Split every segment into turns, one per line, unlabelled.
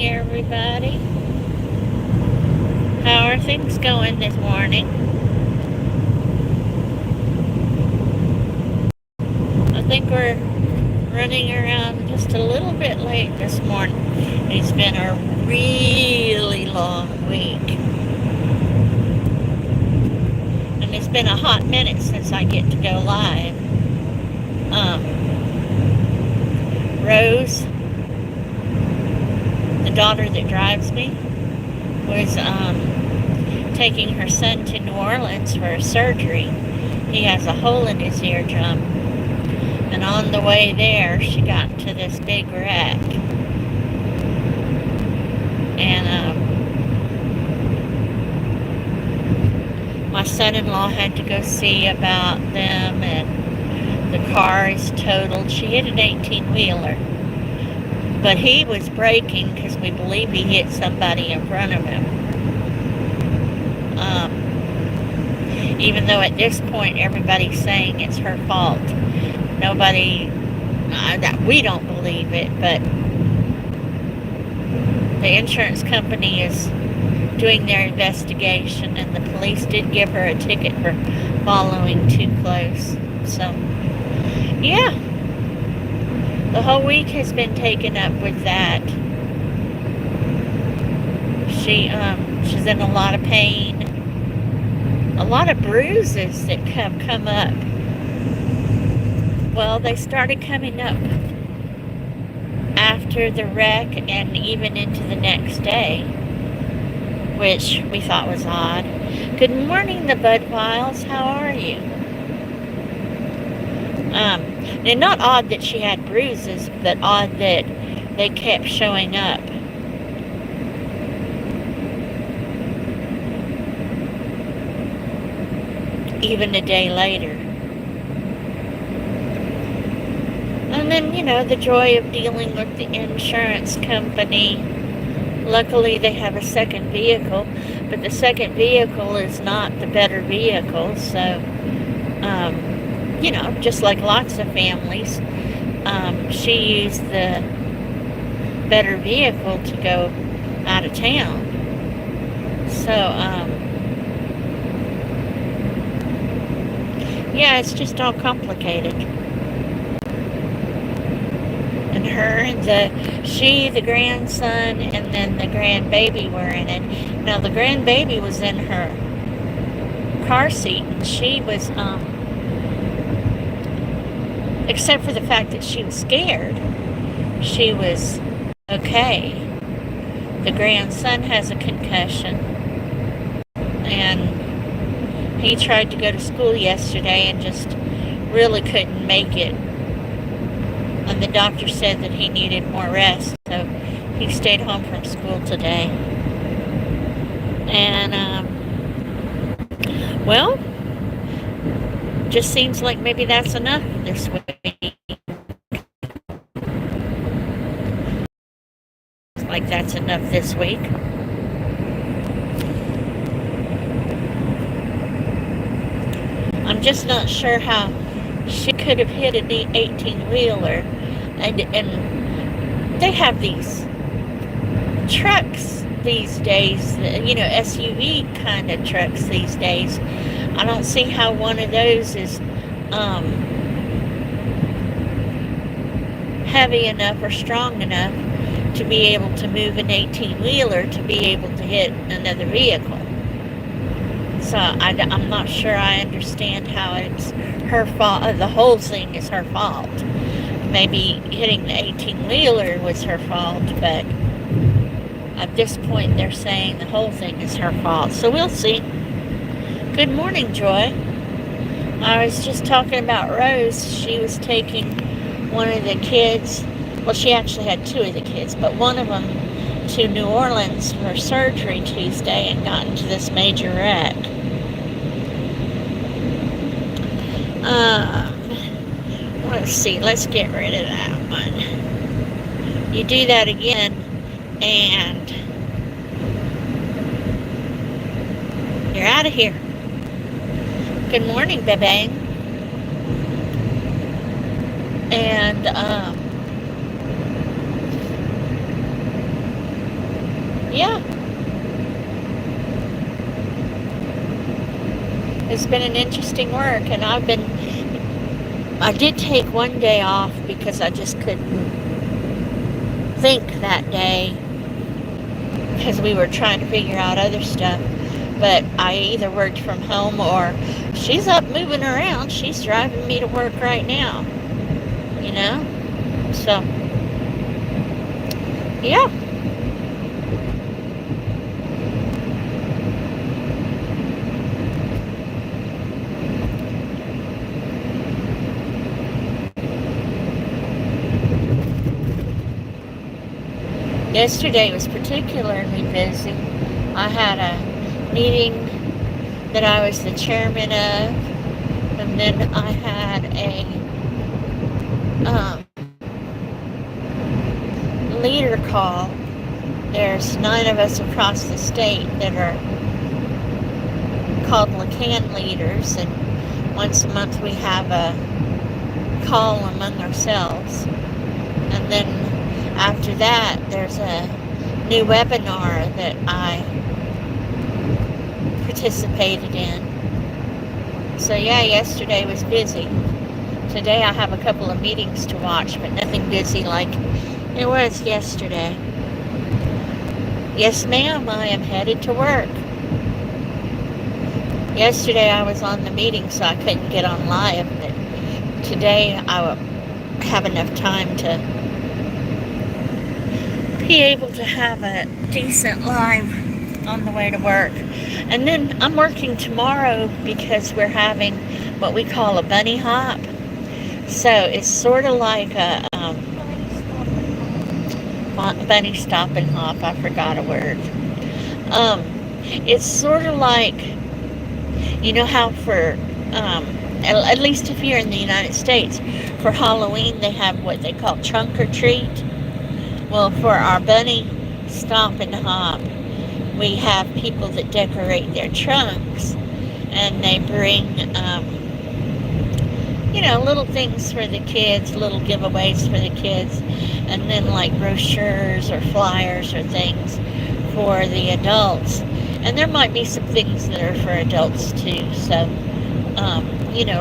morning, everybody. How are things going this morning? I think we're running around just a little bit late this morning. It's been a really long week. And it's been a hot minute since I get to go live. Rose, the daughter that drives me, was taking her son to New Orleans for a surgery. He has a hole in his eardrum. And on the way there, she got into this big wreck. And my son-in-law had to go see about them, and the car is totaled. She hit an 18-wheeler. But he was braking because we believe he hit somebody in front of him. Even though at this point everybody's saying it's her fault. Nobody, we don't believe it, but the insurance company is doing their investigation, and the police did give her a ticket for following too close. So, yeah. The whole week has been taken up with that. She's in a lot of pain. A lot of bruises that have come up. Well, they started coming up after the wreck and even into the next day, which we thought was odd. Good morning, the Budwiles. How are you? And not odd that she had bruises, but odd that they kept showing up. Even a day later. And then, the joy of dealing with the insurance company. Luckily, they have a second vehicle, but the second vehicle is not the better vehicle, so, just like lots of families, she used the better vehicle to go out of town. So, yeah, it's just all complicated. And her and the grandson, and then the grandbaby were in it. Now, the grandbaby was in her car seat, and she was, except for the fact that she was scared, she was okay. The grandson has a concussion, and he tried to go to school yesterday and just really couldn't make it. And the doctor said that he needed more rest, so he stayed home from school today. And, well, just seems like maybe that's enough this week. Like that's enough this week. I'm just not sure how she could have hit an 18-wheeler, and they have these trucks these days, SUV kind of trucks these days. I don't see how one of those is heavy enough or strong enough to be able to move an 18-wheeler to be able to hit another vehicle. So I'm not sure I understand how it's her fault. The whole thing is her fault. Maybe hitting the 18-wheeler was her fault, but at this point they're saying the whole thing is her fault. So we'll see. Good morning, Joy. I was just talking about Rose. She was taking one of the kids. Well, she actually had two of the kids, but one of them to New Orleans for surgery Tuesday and got into this major wreck. Let's see, let's get rid of that one. You do that again, and you're out of here. Good morning, baby. And, Yeah, it's been an interesting work, and I did take one day off because I just couldn't think that day because we were trying to figure out other stuff. But I either worked from home or she's up moving around. She's driving me to work right now, you know? So, yeah. Yesterday was particularly busy. I had a meeting that I was the chairman of, and then I had a leader call. There's 9 of us across the state that are called Lacan leaders, and once a month we have a call among ourselves. And then after that, there's a new webinar that I participated in. So yeah, yesterday was busy. Today I have a couple of meetings to watch, but nothing busy like it was yesterday. Yes, ma'am, I am headed to work. Yesterday I was on the meeting, so I couldn't get on live, but today I will have enough time to be able to have a decent live on the way to work. And then I'm working tomorrow because we're having what we call a bunny hop. So it's sort of like a bunny stop and hop. I forgot a word. It's sort of like, you know how for, at least if you're in the United States, for Halloween they have what they call trunk or treat. Well, for our bunny stop and hop, we have people that decorate their trunks, and they bring, little things for the kids, little giveaways for the kids, and then like brochures or flyers or things for the adults. And there might be some things that are for adults too, so,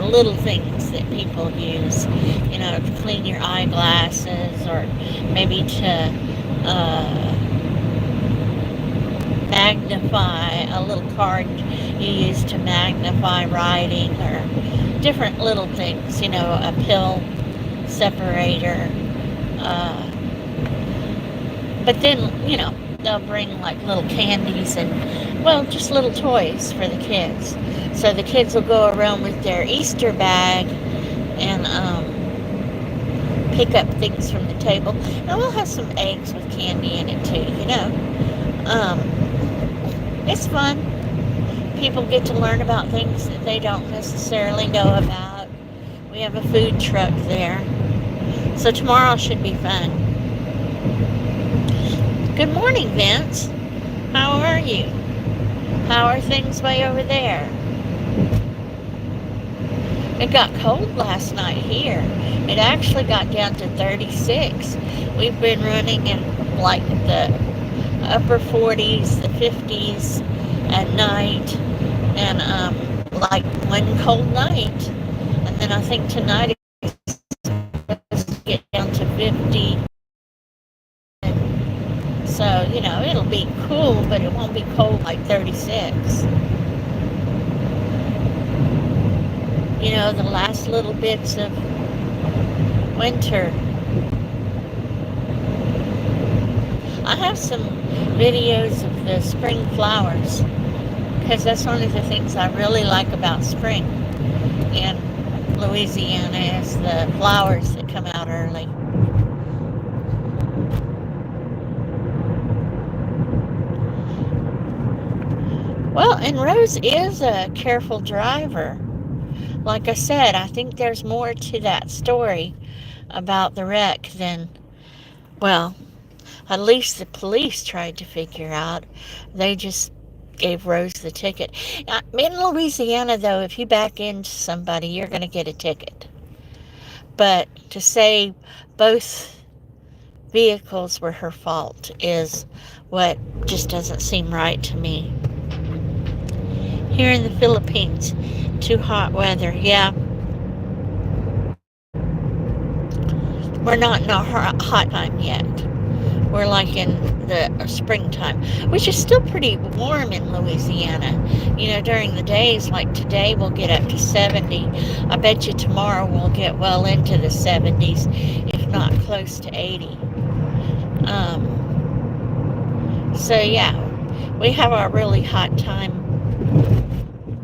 little things that people use, to clean your eyeglasses, or maybe to magnify a little card you use to magnify writing, or different little things, a pill separator. But then, they'll bring like little candies and, well, just little toys for the kids. So the kids will go around with their Easter bag and pick up things from the table. And we'll have some eggs with candy in it too, It's fun. People get to learn about things that they don't necessarily know about. We have a food truck there. So tomorrow should be fun. Good morning, Vince. How are you? How are things way over there? It got cold last night here. It actually got down to 36. We've been running in like the upper 40s, the 50s at night, and like one cold night. And then I think tonight it's supposed to get down to 50. So, it'll be cool, but it won't be cold like 36. The last little bits of winter. I have some videos of the spring flowers, because that's one of the things I really like about spring in Louisiana is the flowers that come out early. Well, and Rose is a careful driver. Like I said, I think there's more to that story about the wreck than, well, at least the police tried to figure out. They just gave Rose the ticket. In Louisiana, though, if you back into somebody, you're going to get a ticket. But to say both vehicles were her fault is what just doesn't seem right to me. Here in the Philippines, too hot weather. Yeah, we're not in a hot time yet. We're like in the springtime, which is still pretty warm in Louisiana. During the days, like today, we'll get up to 70. I bet you tomorrow we'll get well into the 70s, if not close to 80. So yeah, we have our really hot time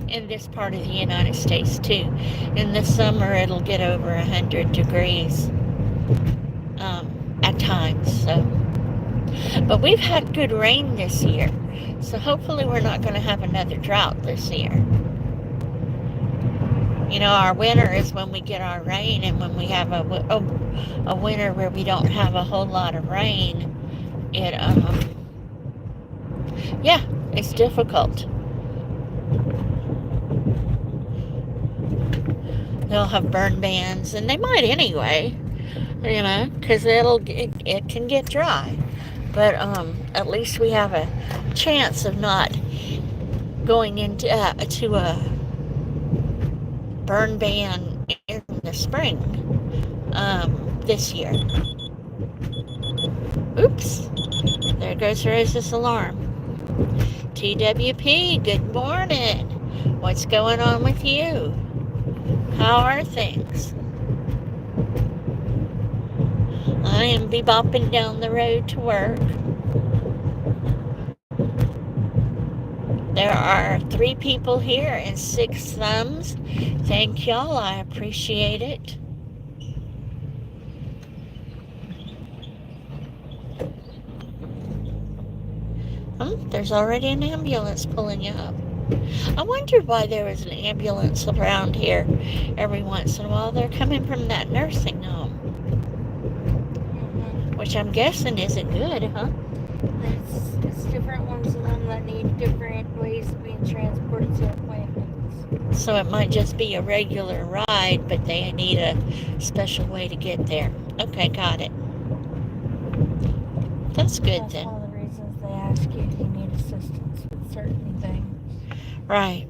in this part of the United States too. In the summer, it'll get over 100 degrees at times. But we've had good rain this year, so hopefully we're not going to have another drought this year. Our winter is when we get our rain, and when we have a winter where we don't have a whole lot of rain, it's difficult. They'll have burn bans, and they might anyway, because it can get dry. But at least we have a chance of not going into to a burn ban in the spring this year. Oops, there goes Rose's alarm. TWP, good morning. What's going on with you? How are things? I am bebopping down the road to work. There are 3 people here and 6 thumbs. Thank y'all. I appreciate it. There's already an ambulance pulling you up. I wondered why there was an ambulance around here every once in a while. They're coming from that nursing home. Which I'm guessing isn't good, huh?
It's different ones of them that need different ways of being transported to appointments.
So it might just be a regular ride, but they need a special way to get there. Okay, got it. That's good.
That's
then.
One of the reasons they ask you if you need assistance with certain things.
Right.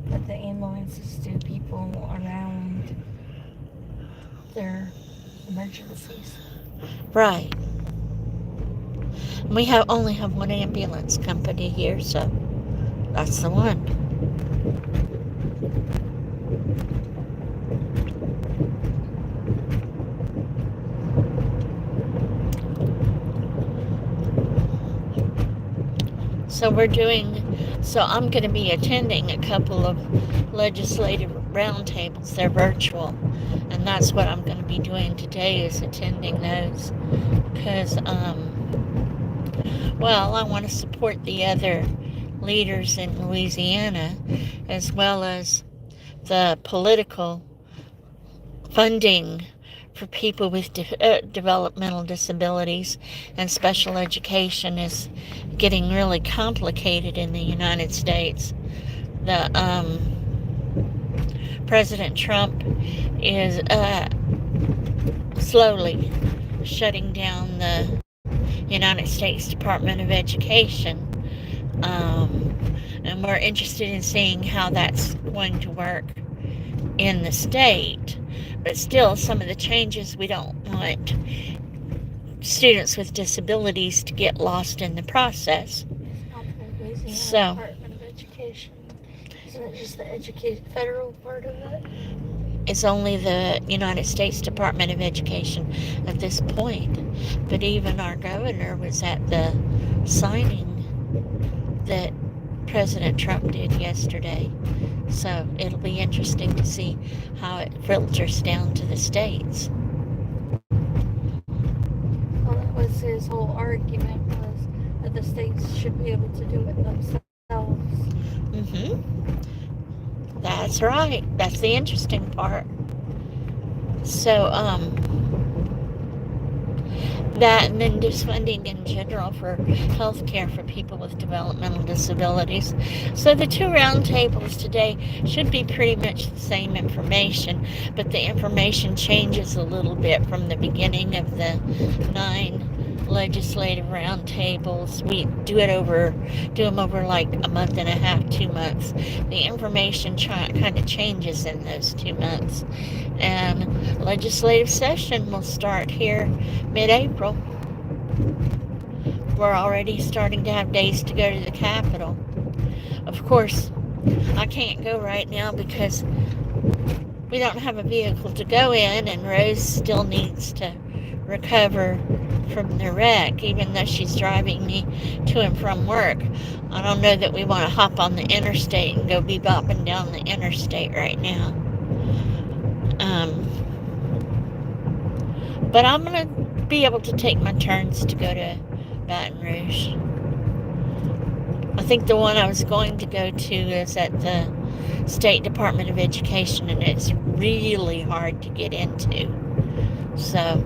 But the ambulances do people around their emergencies.
Right. We only have one ambulance company here, so that's the one. So I'm going to be attending a couple of legislative roundtables. They're virtual, and that's what I'm going to be doing today, is attending those, because I want to support the other leaders in Louisiana, as well as the political funding for people with developmental disabilities, and special education is getting really complicated in the United States. President Trump is slowly shutting down the United States Department of Education, and we're interested in seeing how that's going to work in the state. But still, some of the changes, we don't want students with disabilities to get lost in the process.
So, Department of Education. Isn't it just the federal part of it?
It's only the United States Department of Education at this point. But even our governor was at the signing that President Trump did yesterday. So it'll be interesting to see how it filters down to the states.
Well, that was his whole argument, was that the states should be able to do it themselves.
That's right. That's the interesting part. So, That and then just funding in general for health care for people with developmental disabilities. So the two roundtables today should be pretty much the same information, but the information changes a little bit from the beginning of the 9 legislative roundtables. We do them over like a month and a half, 2 months. The information kind of changes in those 2 months. And legislative session will start here mid-April. We're already starting to have days to go to the Capitol. Of course, I can't go right now because we don't have a vehicle to go in, and Rose still needs to recover from the wreck, even though she's driving me to and from work. I don't know that we want to hop on the interstate and go be bopping down the interstate right now. But I'm going to be able to take my turns to go to Baton Rouge. I think the one I was going to go to is at the State Department of Education, and it's really hard to get into. So,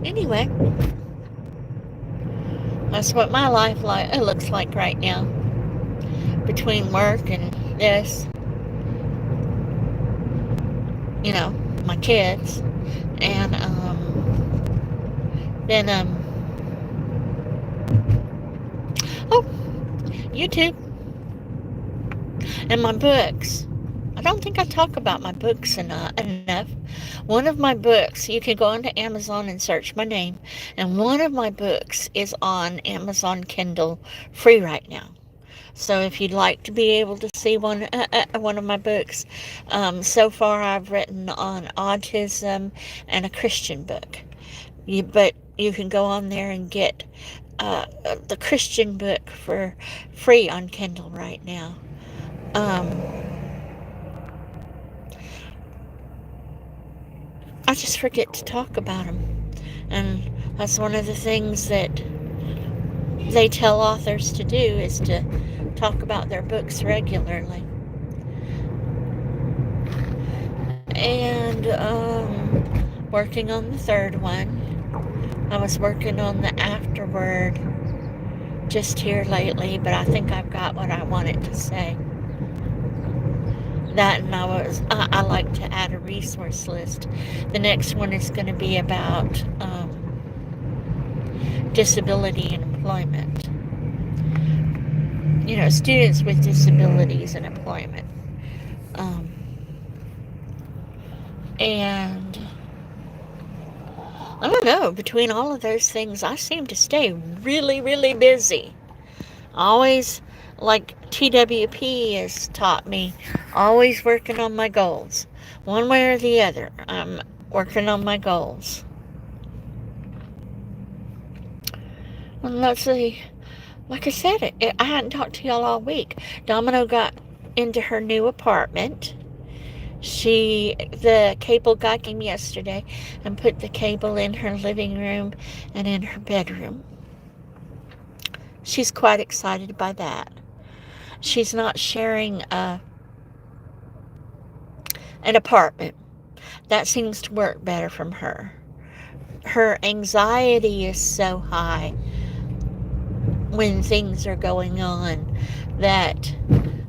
anyway, that's what my life looks like right now. Between work and this, my kids, and then YouTube and my books. I don't think I talk about my books enough. One of my books, you can go onto Amazon and search my name, and one of my books is on Amazon Kindle free right now. So if you'd like to be able to see one of my books, so far I've written on autism and a Christian book. But you can go on there and get the Christian book for free on Kindle right now. I just forget to talk about them, and that's one of the things that they tell authors to do, is to talk about their books regularly. And working on the third one. I was working on the afterword just here lately, but I think I've got what I wanted to say. That, and I like to add a resource list. The next one is going to be about disability and employment. Students with disabilities and employment. And I don't know, between all of those things, I seem to stay really, really busy. Always, like TWP has taught me, always working on my goals. One way or the other, I'm working on my goals. And let's see, like I said, I hadn't talked to y'all all week. Domino got into her new apartment. The cable guy came yesterday and put the cable in her living room and in her bedroom. She's quite excited by that. She's not sharing an apartment. That seems to work better from her. Her anxiety is so high when things are going on that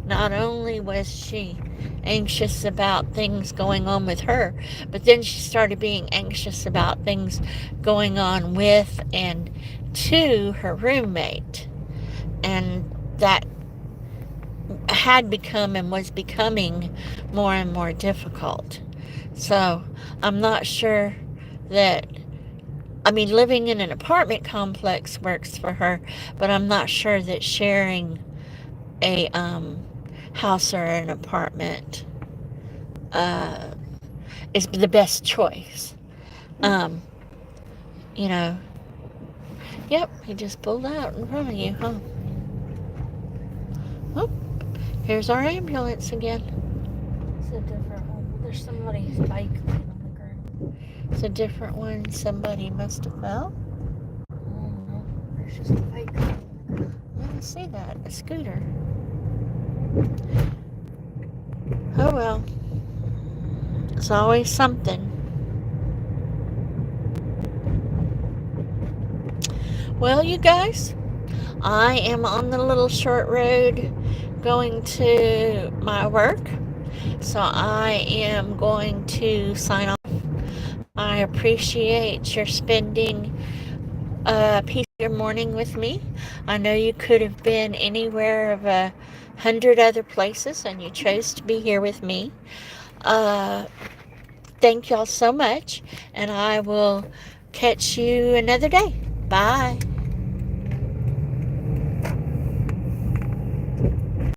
not only was she anxious about things going on with her, but then she started being anxious about things going on with and to her roommate. And that had become and was becoming more and more difficult. So I'm not sure that, living in an apartment complex works for her, but I'm not sure that sharing a house or an apartment is the best choice. Yep, he just pulled out in front of you, huh? Oh, here's our ambulance again.
It's a different one. There's somebody's bike laying on the ground.
It's a different one. Somebody must have fell.
I don't know. There's just a bike laying on the ground.
Yeah, I see that. A scooter. Oh well. It's always something. Well, you guys, I am on the little short road going to my work. So I am going to sign off. I appreciate your spending a piece of your morning with me. I know you could have been anywhere of 100 other places and you chose to be here with me. Uh, thank y'all so much, and I will catch you another day. Bye.